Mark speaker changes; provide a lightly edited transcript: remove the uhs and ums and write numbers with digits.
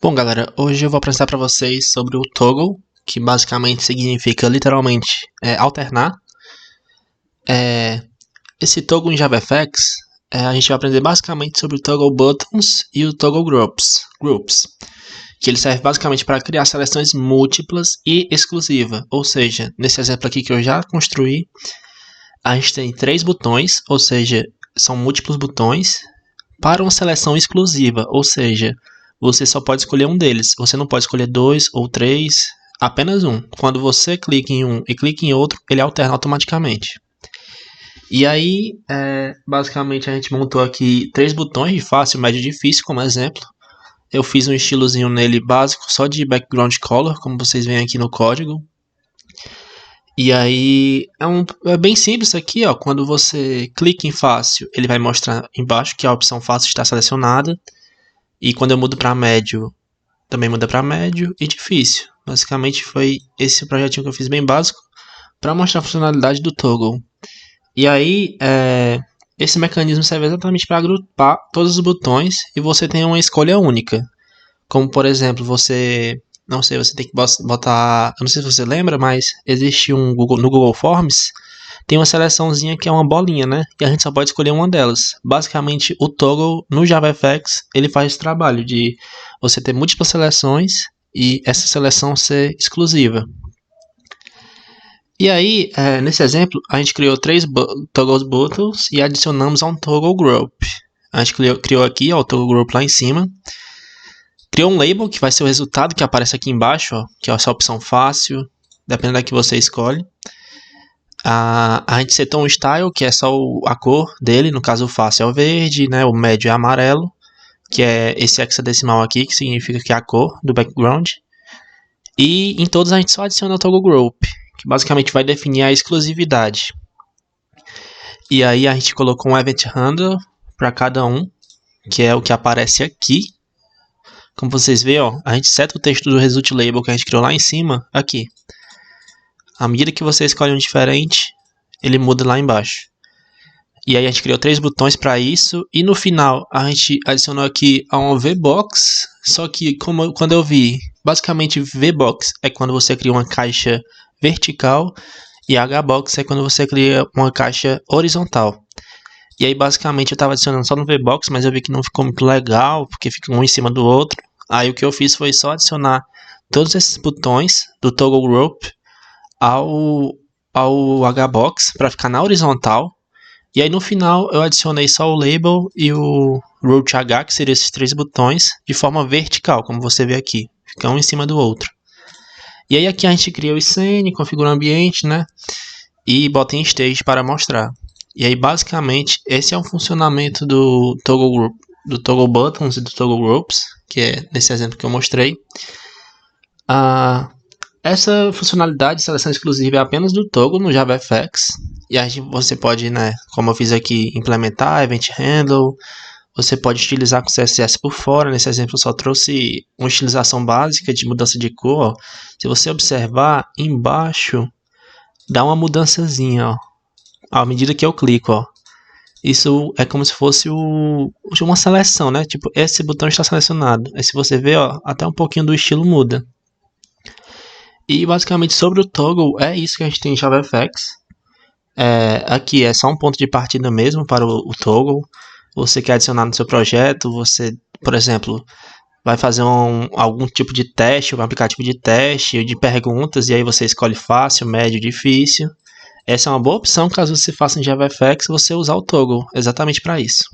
Speaker 1: Bom, galera, hoje eu vou apresentar para vocês sobre o toggle, que basicamente significa literalmente alternar. Esse toggle em JavaFX, a gente vai aprender basicamente sobre o toggle buttons e o toggle groups, que ele serve basicamente para criar seleções múltiplas e exclusivas. Ou seja, nesse exemplo aqui que eu já construí, a gente tem 3 botões, ou seja, são múltiplos botões, para uma seleção exclusiva, ou seja, você só pode escolher um deles. Você não pode escolher 2 ou 3, apenas um. Quando você clica em um e clica em outro, ele alterna automaticamente. E aí, basicamente a gente montou aqui 3 botões de fácil, médio e difícil, como exemplo. Eu fiz um estilozinho nele básico, só de background color, como vocês veem aqui no código. E aí, é bem simples isso aqui, ó. Quando você clica em fácil, ele vai mostrar embaixo que a opção fácil está selecionada. E quando eu mudo para médio, também muda para médio e difícil. Basicamente foi esse o projetinho que eu fiz bem básico para mostrar a funcionalidade do toggle. E aí, esse mecanismo serve exatamente para agrupar todos os botões e você tem uma escolha única. Como, por exemplo, você tem que botar, eu não sei se você lembra, mas existe no Google Forms, tem uma seleçãozinha que é uma bolinha, né? E a gente só pode escolher uma delas. Basicamente, o toggle no JavaFX, ele faz esse trabalho de você ter múltiplas seleções e essa seleção ser exclusiva. E aí, nesse exemplo, a gente criou 3 toggle buttons e adicionamos a um toggle group. A gente criou aqui, ó, o toggle group lá em cima. Criou um label, que vai ser o resultado que aparece aqui embaixo, ó, que é essa opção fácil, dependendo da que você escolhe. A gente setou um style, que é só a cor dele, no caso o fácil é o verde, né, o médio é amarelo, que é esse hexadecimal aqui, que significa que é a cor do background. E em todos a gente só adiciona o toggle group, que basicamente vai definir a exclusividade. E aí a gente colocou um event handler para cada um, que é o que aparece aqui. Como vocês veem, ó, a gente seta o texto do result label que a gente criou lá em cima, aqui. À medida que você escolhe um diferente, ele muda lá embaixo. E aí a gente criou 3 botões para isso. E no final a gente adicionou aqui um VBox. Só que quando eu vi, basicamente VBox é quando você cria uma caixa vertical. E HBox é quando você cria uma caixa horizontal. E aí basicamente eu estava adicionando só no VBox, mas eu vi que não ficou muito legal, porque fica um em cima do outro. Aí o que eu fiz foi só adicionar todos esses botões do toggle group ao HBox para ficar na horizontal. E aí no final eu adicionei só o label e o root H, que seriam esses 3 botões, de forma vertical, como você vê aqui. Fica um em cima do outro. E aí aqui a gente cria o scene, configura o ambiente, né? E bota em stage para mostrar. E aí basicamente esse é o funcionamento do toggle buttons e do toggle groups, que é nesse exemplo que eu mostrei. Essa funcionalidade de seleção exclusiva é apenas do toggle no JavaFX. E aí você pode, né, como eu fiz aqui, implementar Event Handle. Você pode utilizar com CSS por fora. Nesse exemplo eu só trouxe uma utilização básica de mudança de cor. Ó. Se você observar, embaixo dá uma mudançazinha, ó, à medida que eu clico. Ó. Isso é como se fosse uma seleção, né? Tipo, esse botão está selecionado. Aí se você ver, ó, até um pouquinho do estilo muda. E basicamente sobre o toggle é isso que a gente tem em JavaFX. Aqui é só um ponto de partida mesmo para o toggle. Você quer adicionar no seu projeto, você, por exemplo, vai fazer algum tipo de teste, um aplicativo de teste, de perguntas, e aí você escolhe fácil, médio, difícil. Essa é uma boa opção caso você faça em JavaFX, você usar o toggle exatamente para isso.